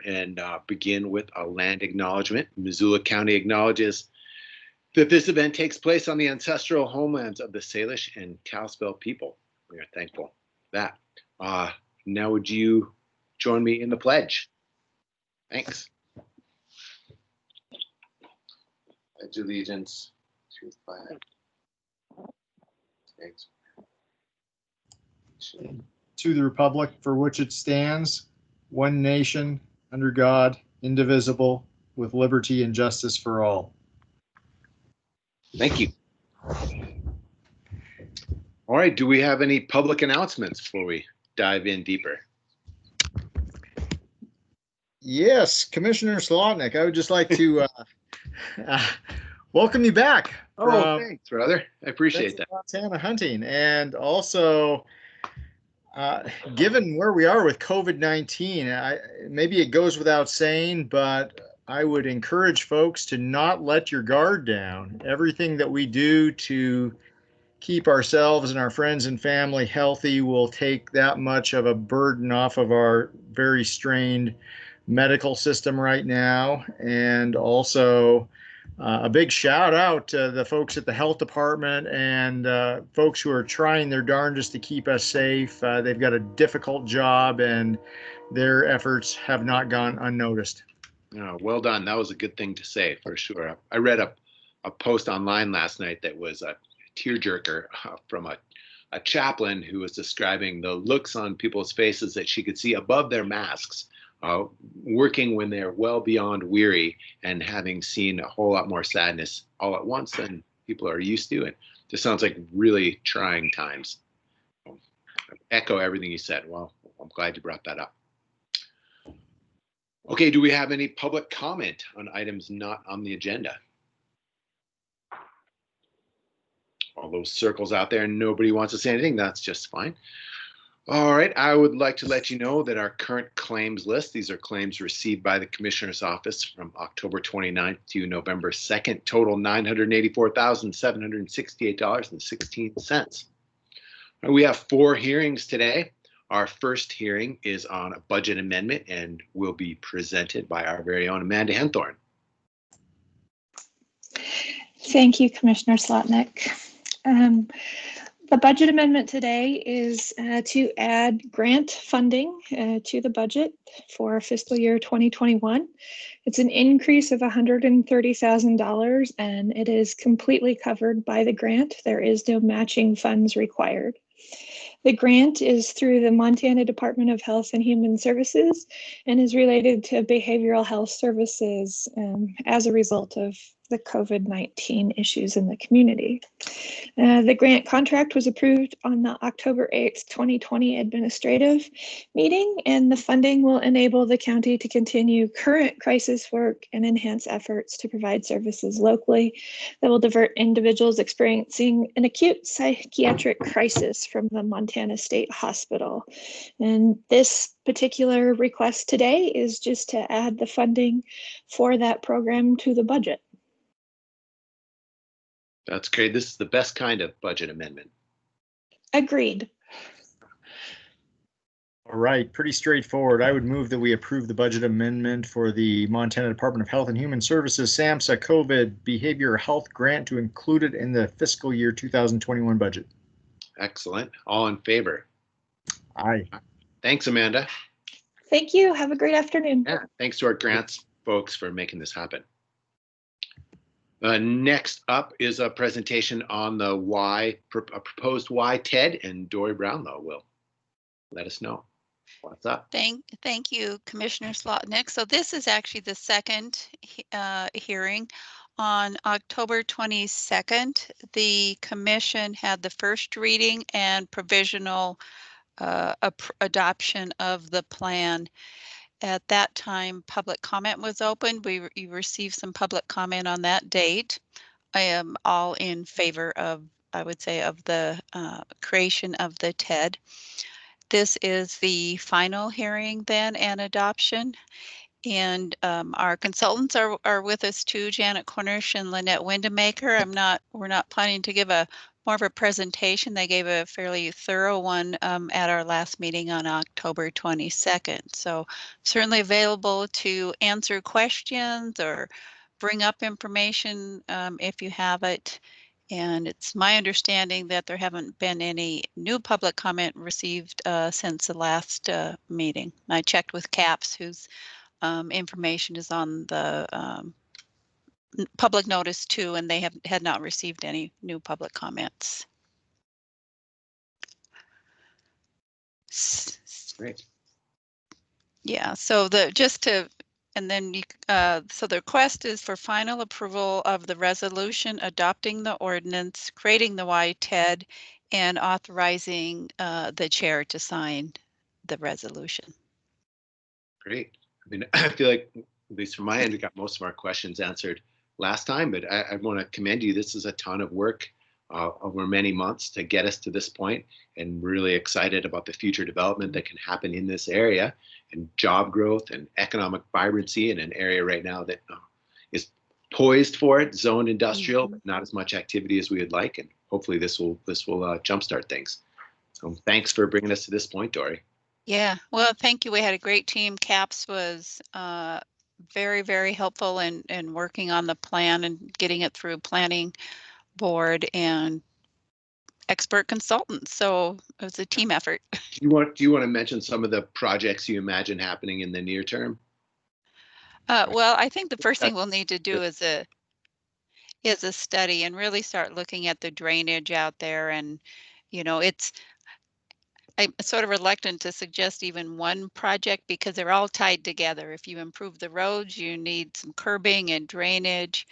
and begin with a land acknowledgement. Missoula County acknowledges that this event takes place on the ancestral homelands of the Salish and Kalispel people. We are thankful for that. Now would you join me in the pledge? Thanks. Pledge allegiance to the flag. Thanks. To the republic for which it stands, one nation, under God, indivisible, with liberty and justice for all. Thank you. All right, do we have any public announcements before we dive in deeper? Yes, Commissioner Slotnick, I would just like to welcome you back. Oh, thanks, brother. I appreciate that. Montana hunting, and also given where we are with COVID-19, maybe it goes without saying, but I would encourage folks to not let your guard down. Everything that we do to keep ourselves and our friends and family healthy will take that much of a burden off of our very strained medical system right now. And also a big shout out to the folks at the health department and folks who are trying their darndest to keep us safe. They've got a difficult job and their efforts have not gone unnoticed. Oh, well done. That was a good thing to say for sure. I read a post online last night that was a tearjerker from a chaplain who was describing the looks on people's faces that she could see above their masks, working when they're well beyond weary and having seen a whole lot more sadness all at once than people are used to. It just sounds like really trying times. I echo everything you said. Well, I'm glad you brought that up. Okay, do we have any public comment on items not on the agenda? All those circles out there and nobody wants to say anything, that's just fine. All right, I would like to let you know that our current claims list, these are claims received by the Commissioner's Office from October 29th to November 2nd, total $984,768.16. We have 4 hearings today. Our first hearing is on a budget amendment and will be presented by our very own Amanda Henthorn. Thank you, Commissioner Slotnick. The budget amendment today is to add grant funding to the budget for fiscal year 2021. It's an increase of $130,000 and it is completely covered by the grant. There is no matching funds required. The grant is through the Montana Department of Health and Human Services and is related to behavioral health services as a result of the COVID-19 issues in the community. The grant contract was approved on the October 8th, 2020 administrative meeting, and the funding will enable the county to continue current crisis work and enhance efforts to provide services locally that will divert individuals experiencing an acute psychiatric crisis from the Montana State Hospital. And this particular request today is just to add the funding for that program to the budget. That's great. This is the best kind of budget amendment. Agreed. All right, pretty straightforward. I would move that we approve the budget amendment for the Montana Department of Health and Human Services SAMHSA COVID Behavioral Health Grant to include it in the fiscal year 2021 budget. Excellent. All in favor? Aye. Thanks, Amanda. Thank you. Have a great afternoon. Yeah, thanks to our grants folks for making this happen. Next up is a presentation on the proposed YTED, and Dory Brownlow will let us know what's up. Thank you, Commissioner Slotnick. So this is actually the second hearing. On October 22nd, the commission had the first reading and provisional adoption of the plan. At that time, public comment was opened. You received some public comment on that date. I am all in favor of, I would say, of the creation of the TED. This is the final hearing then and adoption. And our consultants are with us too, Janet Cornish and Lynette Windemaker. We're not planning to give a more of a presentation. They gave a fairly thorough one at our last meeting on October 22nd. So certainly available to answer questions or bring up information if you have it. And it's my understanding that there haven't been any new public comment received since the last meeting. I checked with CAPS, whose information is on the public notice too, and they had not received any new public comments. Great. Yeah, so and then so the request is for final approval of the resolution adopting the ordinance, creating the YTED, and authorizing the chair to sign the resolution. Great. I mean, I feel like, at least from my end, we got most of our questions answered last time, but I want to commend you. This is a ton of work over many months to get us to this point, and really excited about the future development that can happen in this area, and job growth and economic vibrancy in an area right now that is poised for it, zoned industrial, but not as much activity as we would like. And hopefully this will jumpstart things. So thanks for bringing us to this point, Dory. Yeah, well, thank you. We had a great team. CAPS was very, very helpful in working on the plan and getting it through planning board and expert consultants. So it was a team effort. Do you want to mention some of the projects you imagine happening in the near term? Well, I think the first thing we'll need to do is a study and really start looking at the drainage out there. And, you know, I'm sort of reluctant to suggest even one project because they're all tied together. If you improve the roads, you need some curbing and drainage.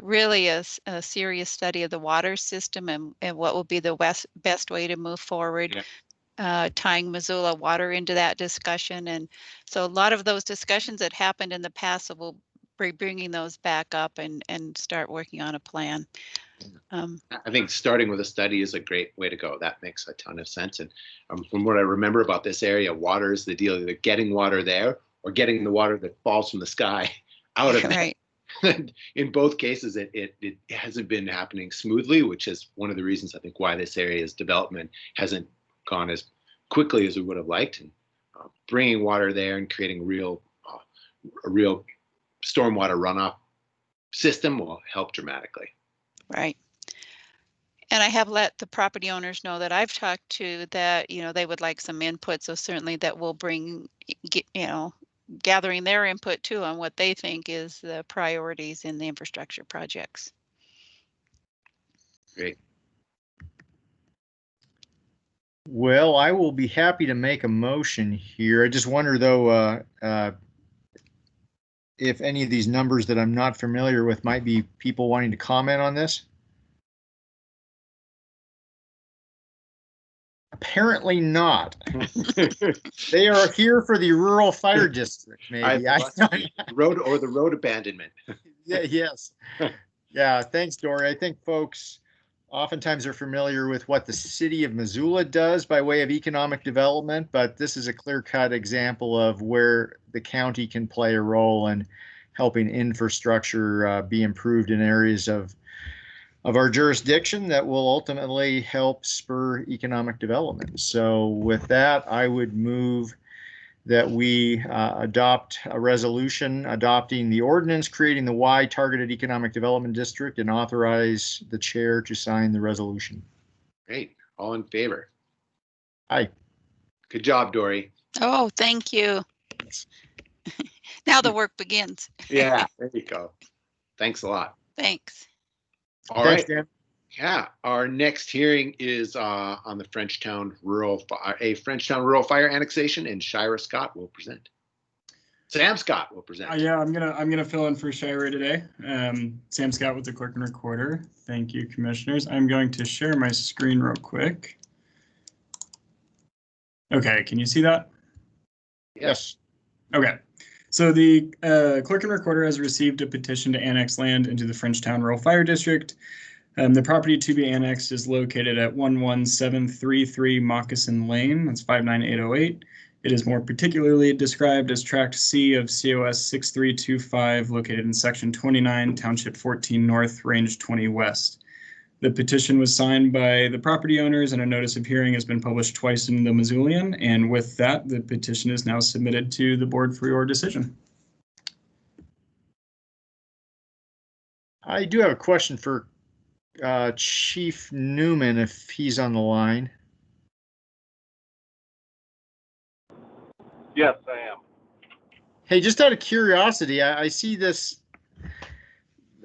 Really a serious study of the water system and what will be the best way to move forward. Yeah. Tying Missoula water into that discussion. And so a lot of those discussions that happened in the past, so we'll be bringing those back up and start working on a plan. I think starting with a study is a great way to go. That makes a ton of sense. And from what I remember about this area, water is the deal, either getting water there or getting the water that falls from the sky out of it. Right. In both cases, it hasn't been happening smoothly, which is one of the reasons I think why this area's development hasn't gone as quickly as we would have liked. And bringing water there and creating a real stormwater runoff system will help dramatically. Right. And I have let the property owners know that I've talked to that, you know, they would like some input. So certainly that will bring, you know, gathering their input too on what they think is the priorities in the infrastructure projects. Great. Well, I will be happy to make a motion here. I just wonder though, if any of these numbers that I'm not familiar with might be people wanting to comment on this. Apparently not. They are here for the rural fire district, maybe. The road abandonment. Yeah, yes. Yeah, thanks, Dory. I think folks oftentimes are familiar with what the city of Missoula does by way of economic development, but this is a clear-cut example of where the county can play a role in helping infrastructure be improved in areas of our jurisdiction that will ultimately help spur economic development. So with that, I would move that we adopt a resolution adopting the ordinance creating the Y Targeted Economic Development District and authorize the chair to sign the resolution. Great. All in favor? Aye. Good job, Dory. Oh, thank you. Now the work begins. Yeah, there you go. Thanks a lot. Thanks. All right. Dan. Yeah, our next hearing is on the Frenchtown Rural fire annexation, and Shira Scott will present. Sam Scott will present. Yeah, I'm gonna fill in for Shira today. Sam Scott with the Clerk and Recorder. Thank you, commissioners. I'm going to share my screen real quick. Okay, can you see that? Yes. Okay. So the Clerk and Recorder has received a petition to annex land into the Frenchtown Rural Fire District. The property to be annexed is located at 11733 Moccasin Lane. That's 59808. It is more particularly described as Tract C of COS 6325, located in Section 29, Township 14 North, Range 20 West. The petition was signed by the property owners, and a notice of hearing has been published twice in the Missoulian. And with that, the petition is now submitted to the board for your decision. I do have a question for Chief Newman, if he's on the line. Yes, I am. Hey, just out of curiosity, I see this,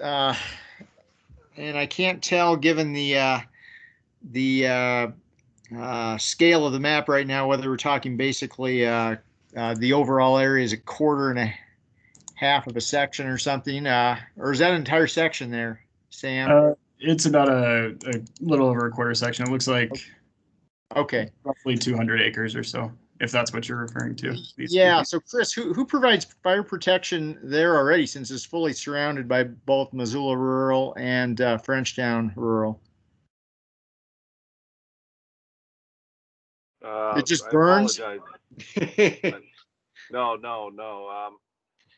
and I can't tell, given the scale of the map right now, whether we're talking basically the overall area is a quarter and a half of a section or something, or is that an entire section there, Sam? It's about a little over a quarter section. It looks like okay, roughly 200 acres or so, if that's what you're referring to. Yeah. So Chris, who provides fire protection there already, since it's fully surrounded by both Missoula Rural and Frenchtown Rural? It just burns? I apologize. No.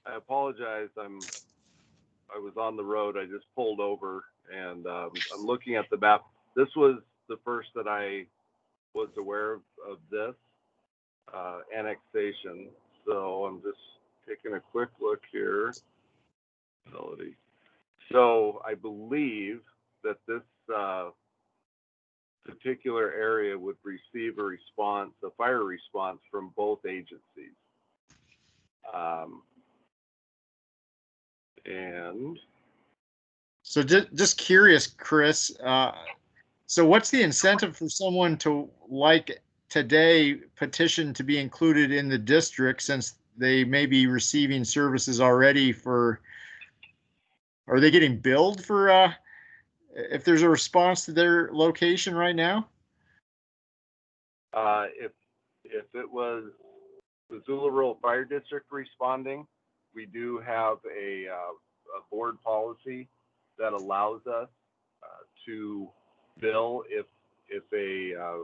I apologize. I was on the road. I just pulled over, and I'm looking at the map. This was the first that I was aware of this annexation. So I'm just taking a quick look here. So I believe that this particular area would receive a fire response from both agencies. And so just curious, Chris, so what's the incentive for someone to, like today, petition to be included in the district, since they may be receiving services already for, are they getting billed for if there's a response to their location right now? If it was Missoula Rural Fire District responding, we do have a board policy that allows us to bill if a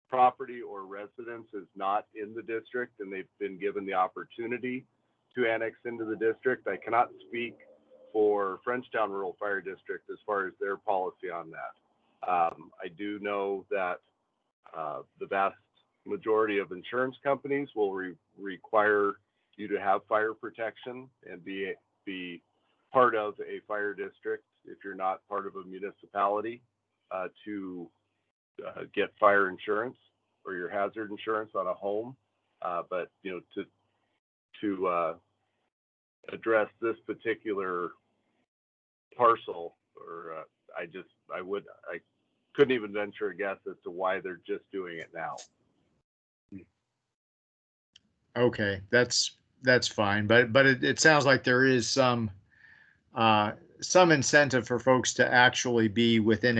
property or residence is not in the district and they've been given the opportunity to annex into the district. I cannot speak for Frenchtown Rural Fire District as far as their policy on that. I do know that the vast majority of insurance companies will require you to have fire protection and be part of a fire district if you're not part of a municipality to get fire insurance or your hazard insurance on a home. But to address this particular parcel, or I couldn't even venture a guess as to why they're just doing it now. Okay, that's fine, but it sounds like there is some incentive for folks to actually be within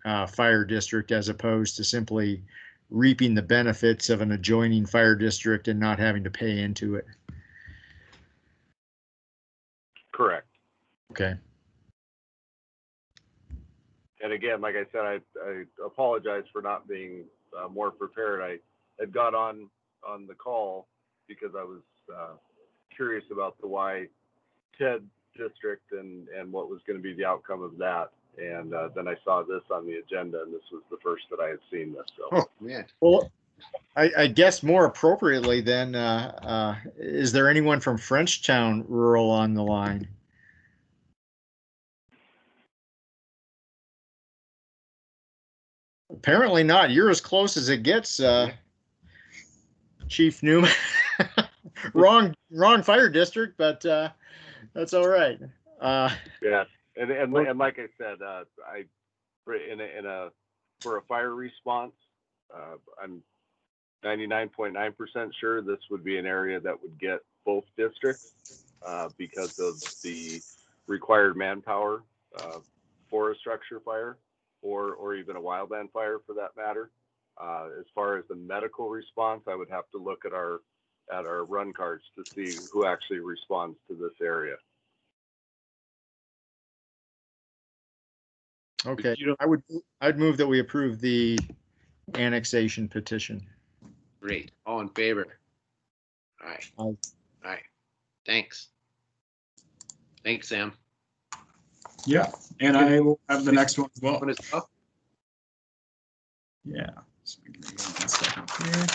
a fire district, as opposed to simply reaping the benefits of an adjoining fire district and not having to pay into it. Correct. Okay. And again, like I said, I apologize for not being more prepared. I had got on the call because I was curious about the YTED district and what was going to be the outcome of that. And then I saw this on the agenda, and this was the first that I had seen this. So. Oh, man. Well, I guess more appropriately then, is there anyone from Frenchtown Rural on the line? Apparently not. You're as close as it gets, Chief Newman. wrong fire district, but that's all right. Yeah, and like I said, for a fire response, I'm 99.9% sure this would be an area that would get both districts because of the required manpower for a structure fire or even a wildland fire for that matter. As far as the medical response, I would have to look at our run cards to see who actually responds to this area. Okay, I'd move that we approve the annexation petition. Great. All in favor? Aye. Aye. Aye. Thanks. Thanks, Sam. Yeah, and I will have the next one as well. One as well? Yeah. So give me 1 second here.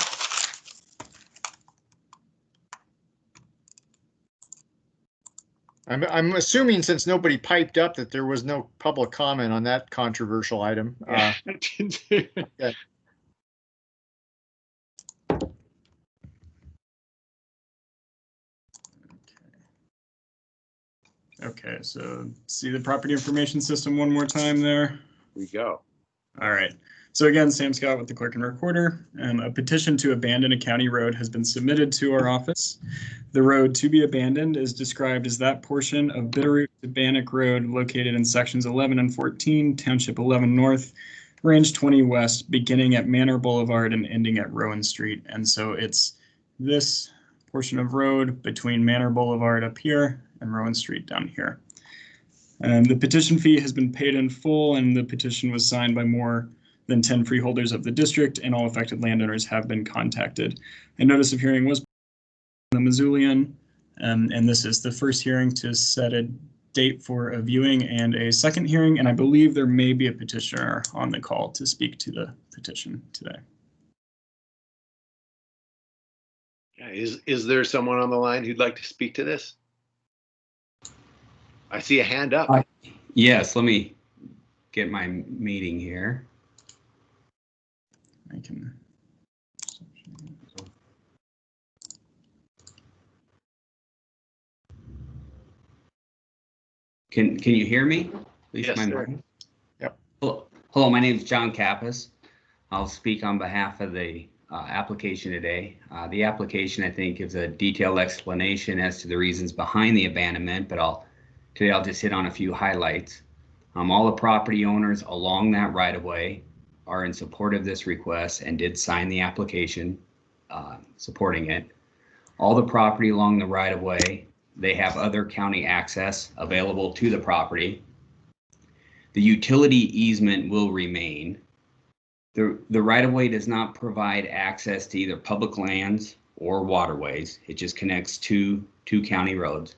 I'm assuming since nobody piped up that there was no public comment on that controversial item. Okay. Okay, so see the property information system one more time there. Here we go. All right. So again, Sam Scott with the Clerk and Recorder. A petition to abandon a county road has been submitted to our office. The road to be abandoned is described as that portion of Bitterroot to Bannock Road located in sections 11 and 14, Township 11 North, Range 20 West, beginning at Manor Boulevard and ending at Rowan Street. And so it's this portion of road between Manor Boulevard up here and Rowan Street down here. The petition fee has been paid in full, and the petition was signed by more than 10 freeholders of the district, and all affected landowners have been contacted. A notice of hearing was the Missoulian, and this is the first hearing to set a date for a viewing and a second hearing, and I believe there may be a petitioner on the call to speak to the petition today. Is there someone on the line who'd like to speak to this? I see a hand up. Yes, let me get my meeting here. I can. Can you hear me? At least Yes, my sir. mic. Yep. Hello, my name is John Kappas. I'll speak on behalf of the application today. The application, I think, gives a detailed explanation as to the reasons behind the abandonment, but today I'll just hit on a few highlights. All the property owners along that right-of-way are in support of this request and did sign the application supporting it. All the property along the right-of-way, they have other county access available to the property. The utility easement will remain. The right-of-way does not provide access to either public lands or waterways. It just connects two county roads.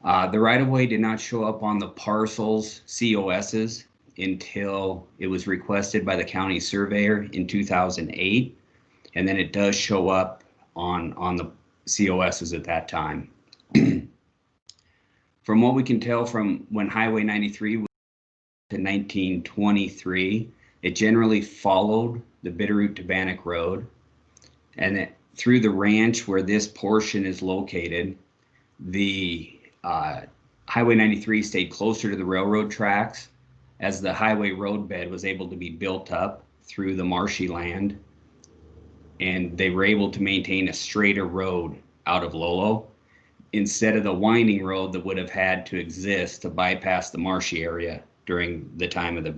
The right-of-way did not show up on the parcels COSs until it was requested by the county surveyor in 2008, and then it does show up on the COSs at that time. From what we can tell from when Highway 93 was to 1923, it generally followed the Bitterroot to Bannock Road, and through the ranch where this portion is located, the Highway 93 stayed closer to the railroad tracks as the highway roadbed was able to be built up through the marshy land, and they were able to maintain a straighter road out of Lolo instead of the winding road that would have had to exist to bypass the marshy area during the time of the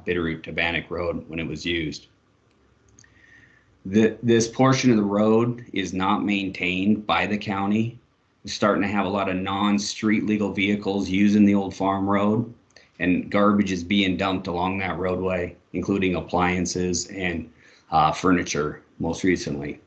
Bitterroot to Bannock Road when it was used. This portion of the road is not maintained by the county. We're starting to have a lot of non-street legal vehicles using the old farm road, and garbage is being dumped along that roadway, including appliances and furniture most recently.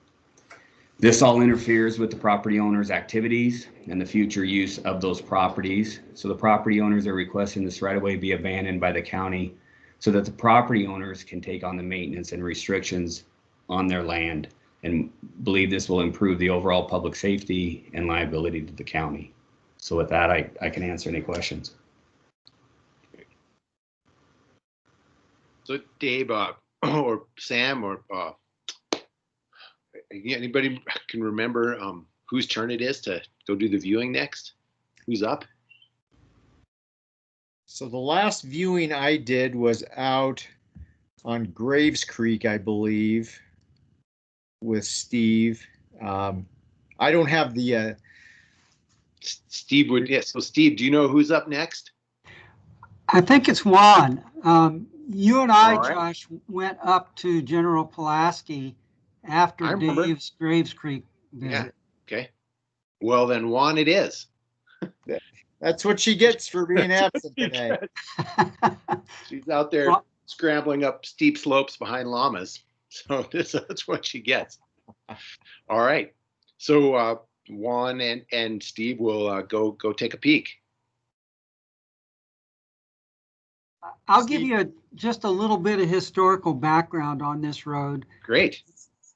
This all interferes with the property owner's activities and the future use of those properties. So the property owners are requesting this right-of-way be abandoned by the county so that the property owners can take on the maintenance and restrictions on their land, and believe this will improve the overall public safety and liability to the county. So with that, I can answer any questions. So Dave or Sam or anybody can remember whose turn it is to go do the viewing next? Who's up? So the last viewing I did was out on Graves Creek, I believe, with Steve. I don't have the Steve would, yes. So Steve, do you know who's up next? I think it's Juan. You and I, All right. Josh, went up to General Pulaski after I remember. Dave's Graves Creek visit. Yeah. Okay. Well, then Juan it is. That's what she gets for being absent today. She's out there Well- scrambling up steep slopes behind llamas. So that's what she gets. All right. So Juan and Steve will go take a peek. I'll give you just a little bit of historical background on this road. Great.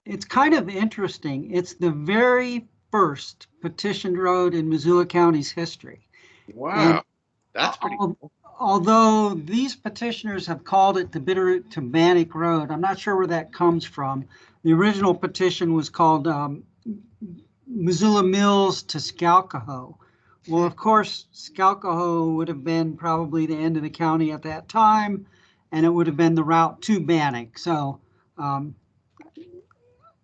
It's kind of interesting. It's the very first petitioned road in Missoula County's history. Wow. And that's pretty cool. Although these petitioners have called it the Bitterroot to Bannock Road, I'm not sure where that comes from. The original petition was called Missoula Mills to Scalcahoe. Well, of course, Scalcahoe would have been probably the end of the county at that time, and it would have been the route to Bannock. So,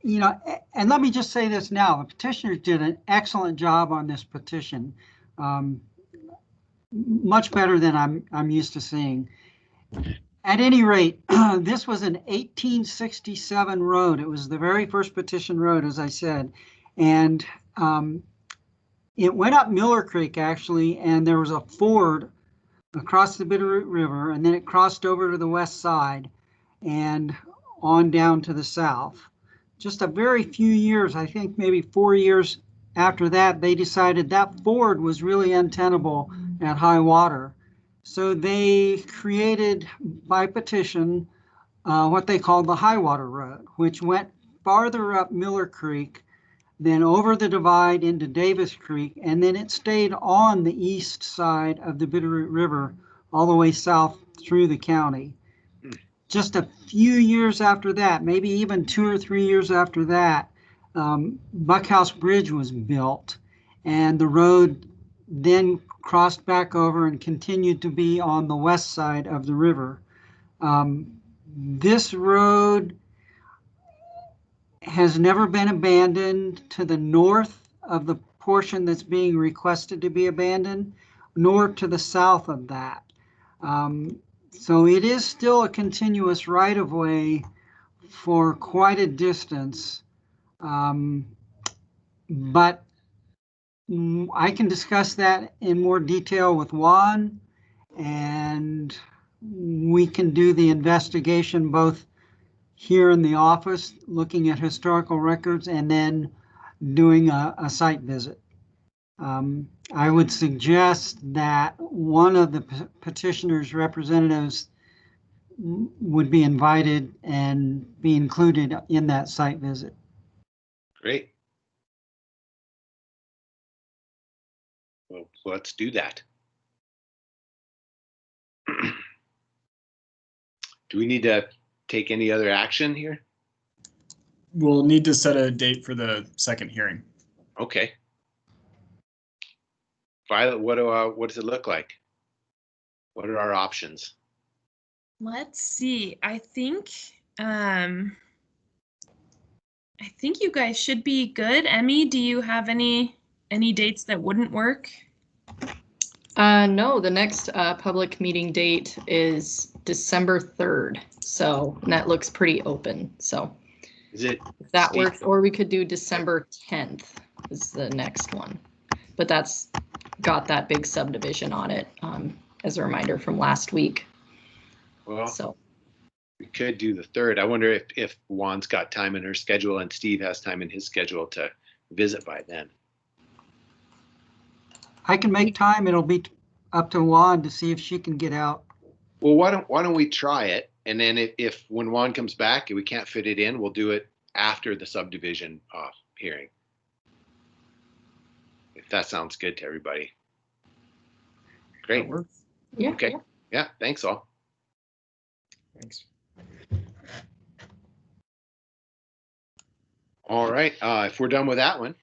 you know, and let me just say this now, the petitioners did an excellent job on this petition. Much better than I'm used to seeing. At any rate, this was an 1867 road. It was the very first petition road, as I said, and it went up Miller Creek actually, and there was a ford across the Bitterroot River, and then it crossed over to the west side and on down to the south. Just a very few years, I think maybe 4 years after that, they decided that ford was really untenable at high water. So they created by petition what they called the High Water Road, which went farther up Miller Creek, then over the divide into Davis Creek, and then it stayed on the east side of the Bitterroot River all the way south through the county. Just a few years after that, maybe even 2 or 3 years after that, Buckhouse Bridge was built, and the road then crossed back over and continued to be on the west side of the river. This road has never been abandoned to the north of the portion that's being requested to be abandoned, nor to the south of that. So it is still a continuous right-of-way for quite a distance, but I can discuss that in more detail with Juan, and we can do the investigation both here in the office, looking at historical records, and then doing a site visit. I would suggest that one of the petitioner's representatives would be invited and be included in that site visit. Great. Well, let's do that. Do we need to take any other action here? We'll need to set a date for the second hearing. Okay. Violet, what does it look like? What are our options? Let's see. I think you guys should be good. Emmy, do you have any dates that wouldn't work? No, the next public meeting date is December 3rd. So that looks pretty open. So is it if that works, or we could do December 10th is the next one. But that's got that big subdivision on it as a reminder from last week. Well, so we could do the 3rd. I wonder if Juan's got time in her schedule and Steve has time in his schedule to visit by then. I can make time. It'll be up to Juan to see if she can get out. Well, why don't we try it, and then if when Juan comes back and we can't fit it in, we'll do it after the subdivision hearing. If that sounds good to everybody. Great. Yeah. Okay. Yeah. Thanks all. Thanks. All right. If we're done with that one,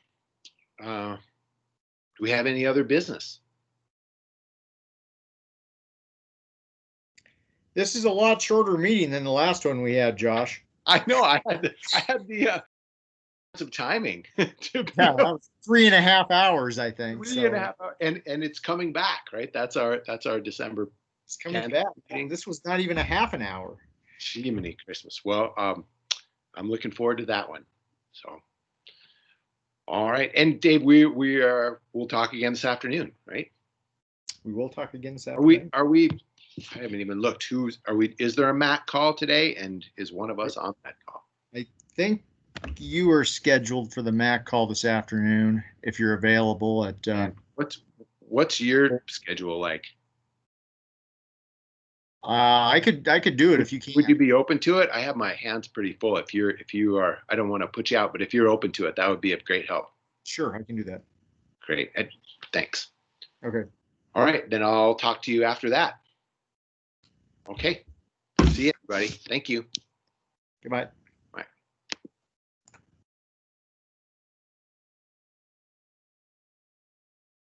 do we have any other business? This is a lot shorter meeting than the last one we had, Josh. I know. I had the of timing. Yeah, that was 3.5 hours, I think. 3.5 hours, and it's coming back, right? That's our December. It's coming back. This was not even a half an hour. Jiminy Christmas. Well, I'm looking forward to that one. So, all right. And Dave, we'll talk again this afternoon, right? We will talk again this afternoon. Are we? I haven't even looked. Is there a MAC call today? And is one of us on that call? I think you are scheduled for the MAC call this afternoon if you're available at. What's your schedule like? I could do it if you can. Would you be open to it? I have my hands pretty full. If you are, I don't want to put you out, but if you're open to it, that would be of great help. Sure, I can do that. Great. Thanks. Okay. All right, then I'll talk to you after that. Okay. See you, everybody. Thank you. Goodbye.